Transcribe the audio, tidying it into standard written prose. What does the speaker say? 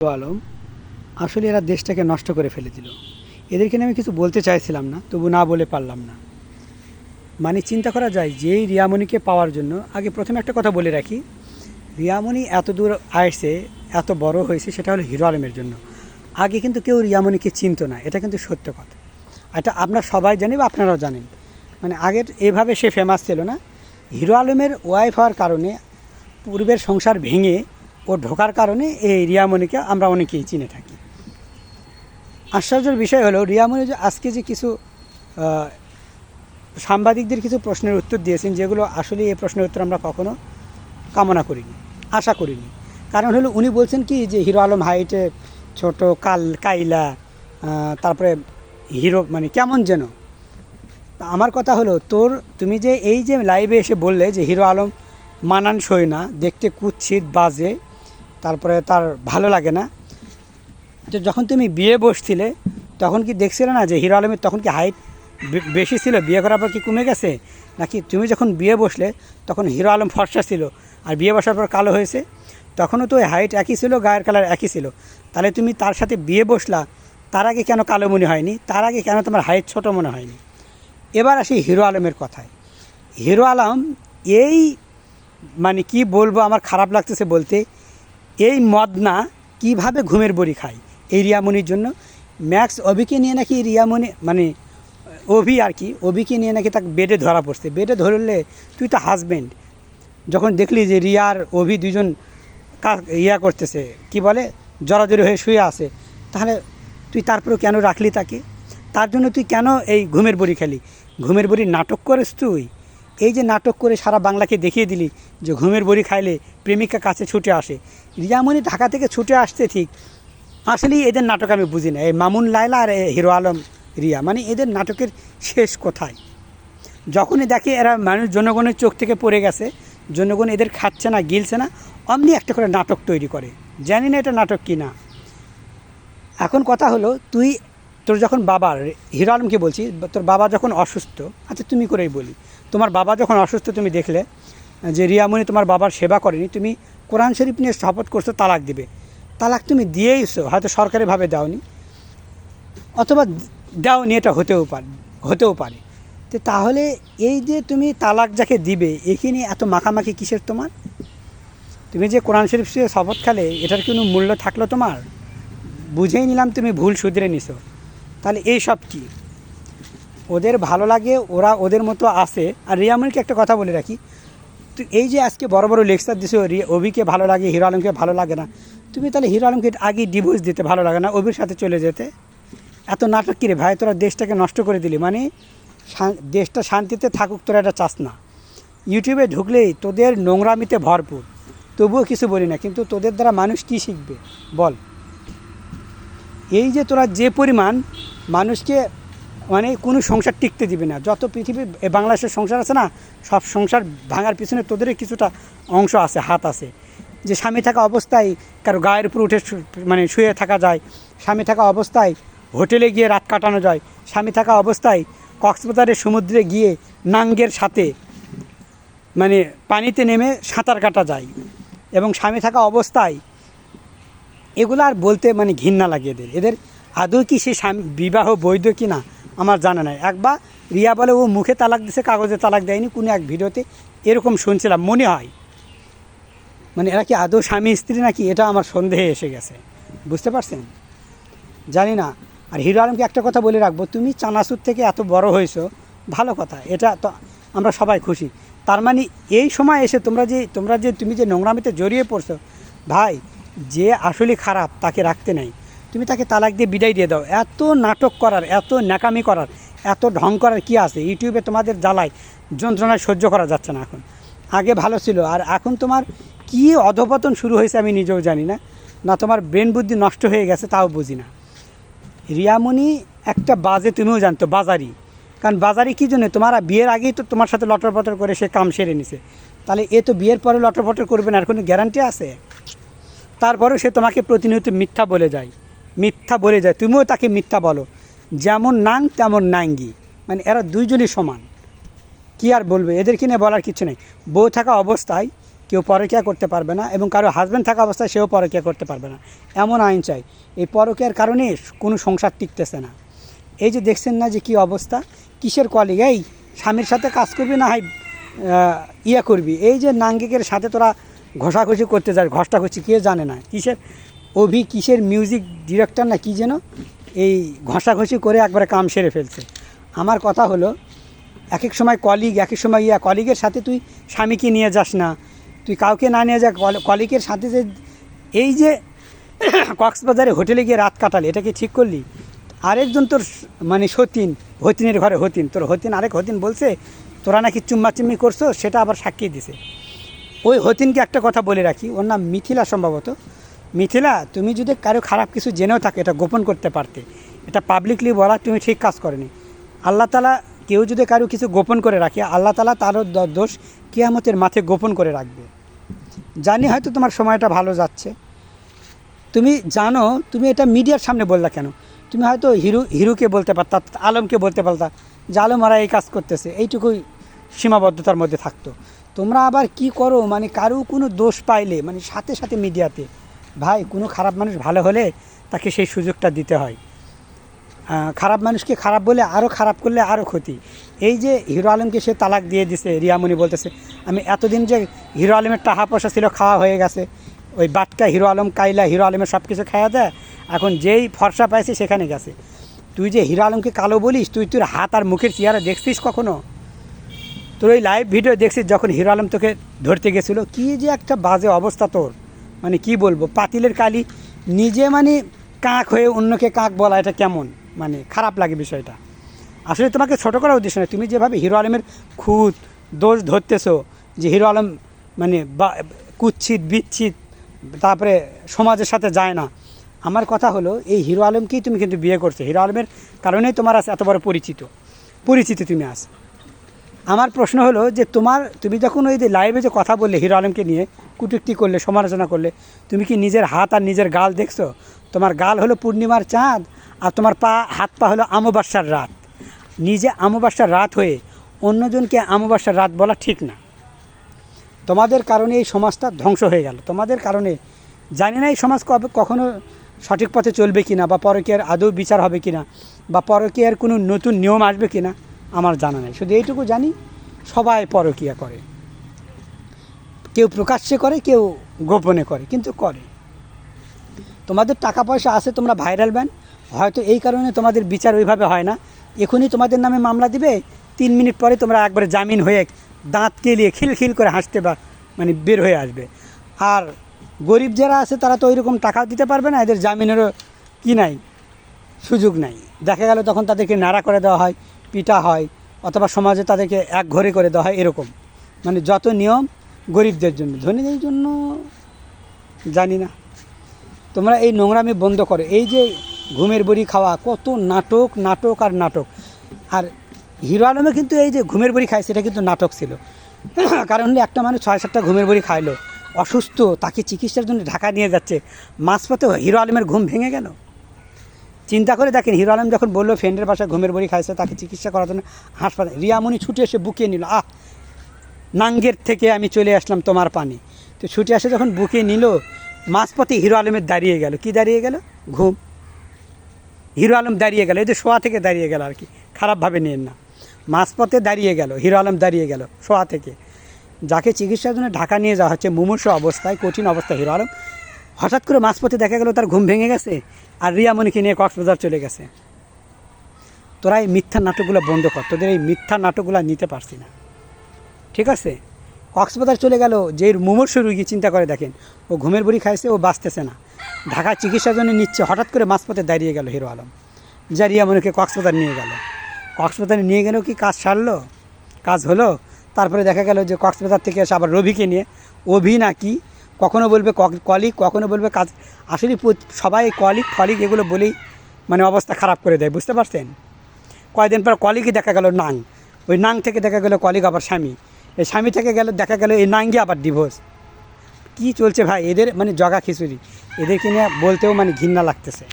আলম আসলে এরা দেশটাকে নষ্ট করে ফেলে দিল। এদেরকে নিয়ে আমি কিছু বলতে চাইছিলাম না, তবু না বলে পারলাম না। মানে চিন্তা করা যায় যেই রিয়ামণিকে পাওয়ার জন্য, আগে প্রথমে একটা কথা বলে রাখি, রিয়ামণি এত দূর আসছে, এত বড় হয়েছে, সেটা হলো হিরো আলমের জন্য। আগে কিন্তু কেউ রিয়ামণিকে চিনতো না, এটা কিন্তু সত্য কথা। এটা আপনারা সবাই জানি বা আপনারাও জানেন। মানে আগের এভাবে সে ফেমাস ছিল না। হিরো আলমের ওয়াইফ হওয়ার কারণে, পূর্বের সংসার ভেঙে ও ঢোকার কারণে এই রিয়ামণিকে আমরা অনেকেই চিনে থাকি। আশ্চর্যের বিষয় হলো রিয়ামণি যে আজকে যে কিছু সাংবাদিকদের কিছু প্রশ্নের উত্তর দিয়েছেন, যেগুলো আসলে এই প্রশ্নের উত্তর আমরা কখনো কামনা করিনি, আশা করিনি। কারণ হলো উনি বলছেন কি যে হিরো আলম হাইটে ছোট, কাইলা, তারপরে হিরো মানে কেমন যেন। আমার কথা হলো, তুমি যে এই যে লাইভে এসে বললে যে হিরো আলম মানানসই না, দেখতে কুৎসিত, বাজে, তারপরে তার ভালো লাগে না, তো যখন তুমি বিয়ে বসছিলে তখন কি দেখছিলে না যে হিরো আলমের তখন কি হাইট বেশি ছিল, বিয়ে করার পর কি কমে গেছে? নাকি তুমি যখন বিয়ে বসলে তখন হিরো আলম ফর্সা ছিল আর বিয়ে বসার পর কালো হয়েছে? তখনও তো ওই হাইট একই ছিল, গায়ের কালার একই ছিল। তাহলে তুমি তার সাথে বিয়ে বসলা, তার আগে কেন কালো মনে হয়নি? তার আগে কেন তোমার হাইট ছোট মনে হয়নি? এবার আসি হিরো আলমের কথায়। হিরো আলম এই মানে কি বলবো, আমার খারাপ লাগতেছে বলতে, এই মদনা কিভাবে ঘুমের বড়ি খায় এই রিয়ামণির জন্য। ম্যাক্স অভিকে নিয়ে নাকি রিয়ামণি মানে অভি আর কি, অভিকে নিয়ে নাকি তাকে বেডে ধরা পড়ছে। বেডে ধরলে তুই তো হাজব্যান্ড, যখন দেখলি যে রিয়ার অভি দুজন করতেছে, কি বলে, জড়াজড়ি হয়ে শুয়ে আছে, তাহলে তুই তারপরেও কেন রাখলি তাকে? তার জন্য তুই কেন এই ঘুমের বড়ি খেলি? ঘুমের বড়ি নাটক করিস তুই। এই যে নাটক করে সারা বাংলাকে দেখিয়ে দিলি যে ঘুমের বড়ি খাইলে প্রেমিকা কাছে ছুটে আসে। রিয়ামণি ঢাকা থেকে ছুটে আসছে ঠিক, আসলেই এদের নাটক আমি বুঝি না। এই মামুন লায়লা আর হিরো আলম রিয়া, মানে এদের নাটকের শেষ কোথায়? যখনই দেখে এরা মানুষ জনগণের চোখ থেকে পড়ে গেছে, জনগণ এদের খাচ্ছে না, গিলছে না, অমনি একটা করে নাটক তৈরি করে। জানি না এটা নাটক কি না। এখন কথা হলো, তোর যখন বাবার, হিরো আলমকে বলছি, তোর বাবা যখন অসুস্থ, আচ্ছা তুমি করেই বলি, তোমার বাবা যখন অসুস্থ, তুমি দেখলে যে রিয়ামণি তোমার বাবার সেবা করেনি, তুমি কোরআন শরীফ নিয়ে শপথ করছো তালাক দিবে। তালাক তুমি দিয়েইছো, হয়তো সরকারিভাবে দাওনি, অথবা দাওনি, এটা হতেও পারে। তো তাহলে এই যে তুমি তালাক যাকে দিবে, এখানে এত মাখামাখি কিসের তোমার? তুমি যে কোরআন শরীফ শপথ খেলে, এটার কোনো মূল্য থাকলো তোমার? বুঝেই নিলাম তুমি ভুল শুধরে নিছো। তাহলে এই সব কি? ওদের ভালো লাগে, ওরা ওদের মতো আসে। আর রিয়ামণিকে একটা কথা বলে রাখি, তো এই যে আজকে বড় বড় লেকচার দিছো অভিকে ভালো লাগে, হিরো আলমকে ভালো লাগে না, তুমি তাহলে হিরো আলমকে আগে ডিভোর্স দিতে, ভালো লাগে না অভির সাথে চলে যেতে। এত নাটক কিরে ভাই, তোরা দেশটাকে নষ্ট করে দিলি। মানে দেশটা শান্তিতে থাকুক, তোরা এটা চাস না। ইউটিউবে ঢুকলেই তোদের নোংরামিতে ভরপুর, তবুও কিছু বলি না, কিন্তু তোদের দ্বারা মানুষ কী শিখবে বল? এই যে তোরা যে পরিমাণ মানুষকে, মানে কোনো সংসার টিকতে দিবে না। যত পৃথিবীর বাংলাদেশের সংসার আছে না, সব সংসার ভাঙার পিছনে তোদেরই কিছুটা অংশ আছে, হাত আছে। যে স্বামী থাকা অবস্থায় কারো গায়ের উপর উঠে মানে শুয়ে থাকা যায়, স্বামী থাকা অবস্থায় হোটেলে গিয়ে রাত কাটানো যায়, স্বামী থাকা অবস্থায় কক্সবাজারের সমুদ্রে গিয়ে নাঙ্গের সাথে মানে পানিতে নেমে সাঁতার কাটা যায়, এবং স্বামী থাকা অবস্থায় এগুলো আর বলতে মানে ঘৃণা লাগে এদের আদৌ কি সে স্বামী বিবাহ বৈধ কি না আমার জানা নাই। একবার রিয়া বলে ও মুখে তালাক দিছে, কাগজে তালাক দেয়নি, কোনো এক ভিডিওতে এরকম শুনছিলাম মনে হয়। মানে এরা কি আদৌ স্বামী স্ত্রী নাকি, এটা আমার সন্দেহে এসে গেছে, বুঝতে পারছেন? জানি না। আর হিরো আলমকে একটা কথা বলে রাখবো, তুমি চানাচুর থেকে এত বড় হয়েছো, ভালো কথা, এটা তো আমরা সবাই খুশি। তার মানে এই সময় এসে তুমি যে নোংরামিতে জড়িয়ে পড়ছো, ভাই, যে আসলে খারাপ তাকে রাখতে নাই, তুমি তাকে তালাক দিয়ে বিদায় দিয়ে দাও। এত নাটক করার, এত ন্যাকামি করার, এত ঢং করার কি আছে? ইউটিউবে তোমাদের জ্বালায় যন্ত্রণায় সহ্য করা যাচ্ছে না এখন। আগে ভালো ছিল, আর এখন তোমার কি অধপতন শুরু হয়েছে আমি নিজেও জানি না। না তোমার ব্রেন বুদ্ধি নষ্ট হয়ে গেছে তাও বুঝি না। রিয়ামণি একটা বাজে, তুমিও জানতো, বাজারি। কারণ বাজারি কী জন্য? তোমার বিয়ের আগেই তো তোমার সাথে লটরপটর করে সে কাম সেরে নিছে, তাহলে এ তো বিয়ের পরে লটরপটর করবে না, আর কোনো গ্যারান্টি আছে? তারপরেও সে তোমাকে প্রতিনিয়ত মিথ্যা বলে যায়, তুমিও তাকে মিথ্যা বলো। যেমন নাং তেমন নাঙ্গি, মানে এরা দুইজনই সমান। কি আর বলবে, এদেরকে নিয়ে বলার কিছু নেই। বউ থাকা অবস্থায় কেউ পরকীয়া করতে পারবে না, এবং কারো হাজব্যান্ড থাকা অবস্থায় সেও পরকীয়া করতে পারবে না, এমন আইন চাই। এই পরকীয়ার কারণে কোনো সংসার টিকতেছে না। এই যে দেখছেন না যে কী অবস্থা, কিসের কলিগ, এই স্বামীর সাথে কাজ করবি না হয় ইয়ে করবি, এই যে নাঙ্গিকের সাথে তোরা ঘষাঘষি করতে যাস, ঘষাঘষি কে জানে না কিসের কিসের মিউজিক ডিরেক্টর না কি যেন, এই ঘষাঘষি করে একবারে কাম সেরে ফেলছে। আমার কথা হলো, এক এক সময় কলিগ, এক এক সময় কলিগের সাথে তুই স্বামীকে নিয়ে যাস না, তুই কাউকে না নিয়ে যা, কলিগের সাথে যে এই যে কক্সবাজারে হোটেলে গিয়ে রাত কাটালে, এটা কি ঠিক করলি? আরেকজন তোর মানে হতিনের ঘরে তোর আরেক হতিন বলছে তোরা নাকি চুম্মাচুম্মি করছো, সেটা আবার সাক্ষী দিছে। ওই হতিনকে একটা কথা বলে রাখি, ওর নাম মিথিলা সম্ভবত। মিথিলা, তুমি যদি কারো খারাপ কিছু জেনেও থাকে, এটা গোপন করতে পারতে, এটা পাবলিকলি বলা তুমি ঠিক কাজ করেনি। আল্লাহ তাআলা কেউ যদি কারো কিছু গোপন করে রাখে, আল্লাহ তাআলা তারও দোষ কিয়ামতের মাঠে গোপন করে রাখবে। জানি হয়তো তোমার সময়টা ভালো যাচ্ছে, তুমি জানো, তুমি এটা মিডিয়ার সামনে বললা কেন? তুমি হয়তো হিরুকে বলতে পারতা, আলমকে বলতে পারতা যে আলম ওরা এই কাজ করতেছে, এইটুকুই সীমাবদ্ধতার মধ্যে থাকতো। তোমরা আবার কি করো, মানে কারো কোনো দোষ পাইলে মানে সাথে সাথে মিডিয়াতে, ভাই কোনো খারাপ মানুষ ভালো হলে তাকে সেই সুযোগটা দিতে হয়। খারাপ মানুষকে খারাপ বলে আরও খারাপ করলে আরও ক্ষতি। এই যে হিরো আলমকে সে তালাক দিয়ে দিছে, রিয়ামণি বলতেছে আমি এতদিন যে হিরো আলমের টাকা পয়সা ছিল খাওয়া হয়ে গেছে, ওই বাটকা হিরো আলম, কাইলা হিরো আলমের সব কিছু খাওয়া দেয়, এখন যেই ফর্সা পাইছে সেখানে গেছে। তুই যে হিরো আলমকে কালো বলিস, তোর হাত আর মুখের চেহারা দেখছিস কখনো? তোর ওই লাইভ ভিডিও দেখছিস যখন হিরো আলম তোকে ধরতে গেছিলো, কী যে একটা বাজে অবস্থা তোর, মানে কি বলবো, পাতিলের কালি নিজে মানে কাক হয়ে অন্যকে কাক বলা, এটা কেমন, মানে খারাপ লাগে বিষয়টা। আসলে তোমাকে ছোটো করার উদ্দেশ্য নয়, তুমি যেভাবে হিরো আলমের খুঁত দোষ ধরতেছো যে হিরো আলম মানে কুৎসিত বিচ্ছিত, তারপরে সমাজের সাথে যায় না। আমার কথা হলো, এই হিরো আলমকেই তুমি কিন্তু বিয়ে করছো, হিরো আলমের কারণেই তোমার আছে এত বড় পরিচিতি তুমি আস। আমার প্রশ্ন হলো যে তুমি যখন ওই যে লাইভে যে কথা বললে হিরো আলমকে নিয়ে কটূক্তি করলে, সমালোচনা করলে, তুমি কি নিজের হাত আর নিজের গাল দেখছো? তোমার গাল হলো পূর্ণিমার চাঁদ, আর তোমার হাত পা হলো অমাবস্যার রাত। নিজে অমাবস্যার রাত হয়ে অন্যজনকে অমাবস্যার রাত বলা ঠিক না। তোমাদের কারণে এই সমাজটা ধ্বংস হয়ে গেল, তোমাদের কারণে। জানি না এই সমাজ কখনো সঠিক পথে চলবে কিনা, বা পরকীয়ার আদৌ বিচার হবে কিনা, বা পরকীয়ার কোনো নতুন নিয়ম আসবে কিনা, আমার জানা নেই। শুধু এইটুকু জানি, সবাই পরকীয়া করে, কেউ প্রকাশ্যে করে, কেউ গোপনে করে, কিন্তু করে। তোমাদের টাকা পয়সা আছে, তোমরা ভাইরাল ব্যান, হয়তো এই কারণে তোমাদের বিচার ওইভাবে হয় না। এখনই তোমাদের নামে মামলা দিবে, 3 মিনিট পরে তোমরা একবারে জামিন হয়ে দাঁত কেলিয়ে খিলখিল করে হাসতে বা মানে বের হয়ে আসবে। আর গরিব যারা আছে তারা তো ওইরকম টাকা দিতে পারবে না, এদের জামিনেরও কি নাই, সুযোগ নাই। দেখা গেল তখন তাদেরকে নাড়া করে দেওয়া হয়, পিটা হয়, অথবা সমাজে তাদেরকে একঘরে করে দেওয়া হয়, এরকম মানে যত নিয়ম গরিবদের জন্য, ধনীদের জন্য জানি না। তোমরা এই নোংরামি বন্ধ করো। এই যে ঘুমের বড়ি খাওয়া, কত নাটক আর নাটক। আর হিরো আলমে কিন্তু এই যে ঘুমের বড়ি খায়, সেটা কিন্তু নাটক ছিল। কারণ হলো একটা মানুষ 6-7টা ঘুমের বড়ি খাইলো, অসুস্থ, তাকে চিকিৎসার জন্য ঢাকা নিয়ে যাচ্ছে, মাঝপথে হিরো আলমের ঘুম ভেঙে গেল। চিন্তা করে দেখেন, হিরো আলম যখন বললো ফ্রেন্ডের বাসায় ঘুমের বড়ি খাইছে, তাকে চিকিৎসা করার জন্য হাসপাতালে, রিয়ামণি ছুটে এসে বুকিয়ে নিল, নাঙ্গের থেকে আমি চলে আসলাম তোমার পানি। তো ছুটে আসে যখন বুকিয়ে নিল, মাঝপথে হিরো আলমের দাঁড়িয়ে গেল, কি দাঁড়িয়ে গেল? ঘুম। হিরো আলম দাঁড়িয়ে গেল, এই যে শোয়া থেকে দাঁড়িয়ে গেল আর কি, খারাপভাবে নিয়েন না। মাঝপথে দাঁড়িয়ে গেল, হিরো আলম দাঁড়িয়ে গেল শোয়া থেকে। যাকে চিকিৎসার জন্য ঢাকা নিয়ে যাওয়া হচ্ছে, মুমূর্ষু অবস্থায়, কঠিন অবস্থায় হিরো আলম, হঠাৎ করে মাঝপথে দেখা গেল তার ঘুম ভেঙে গেছে, আর রিয়ামণিকে নিয়ে কক্সবাজার চলে গেছে। তোরা এই মিথ্যা নাটকগুলো বন্ধ কর, তোদের এই মিথ্যা নাটকগুলো নিতে পারছি না, ঠিক আছে? কক্সবাজার চলে গেল, যে মুমূর্ষু রুগী, চিন্তা করে দেখেন, ও ঘুমের বড়ি খাইছে, ও বাঁচতেছে না, ঢাকা চিকিৎসার জন্য নিচ্ছে, হঠাৎ করে মাঝপথে দাঁড়িয়ে গেল হিরো আলম, যা রিয়ামণিকে কক্সবাজার নিয়ে গেল। কক্সবাজারে নিয়ে গেলেও কি কাজ সারলো? কাজ হলো? তারপরে দেখা গেল যে কক্সবাজার থেকে এসে আবার রবিকে নিয়ে, অভি নাকি কখনো বলবে কলিগ, কখনো বলবে কাজ। আসলে সবাই কলিগ এগুলো বলেই মানে অবস্থা খারাপ করে দেয়, বুঝতে পারছেন? কয়েকদিন পর কলিগই দেখা গেল নাং, ওই নাং থেকে দেখা গেলো কলিগ আবার স্বামী, এই স্বামী থেকে দেখা গেল এই নাঙ্গি আবার ডিভোর্স। কি চলছে ভাই এদের, মানে জগা খিচুড়ি, এদেরকে নিয়ে বলতেও মানে ঘৃণা লাগতেছে।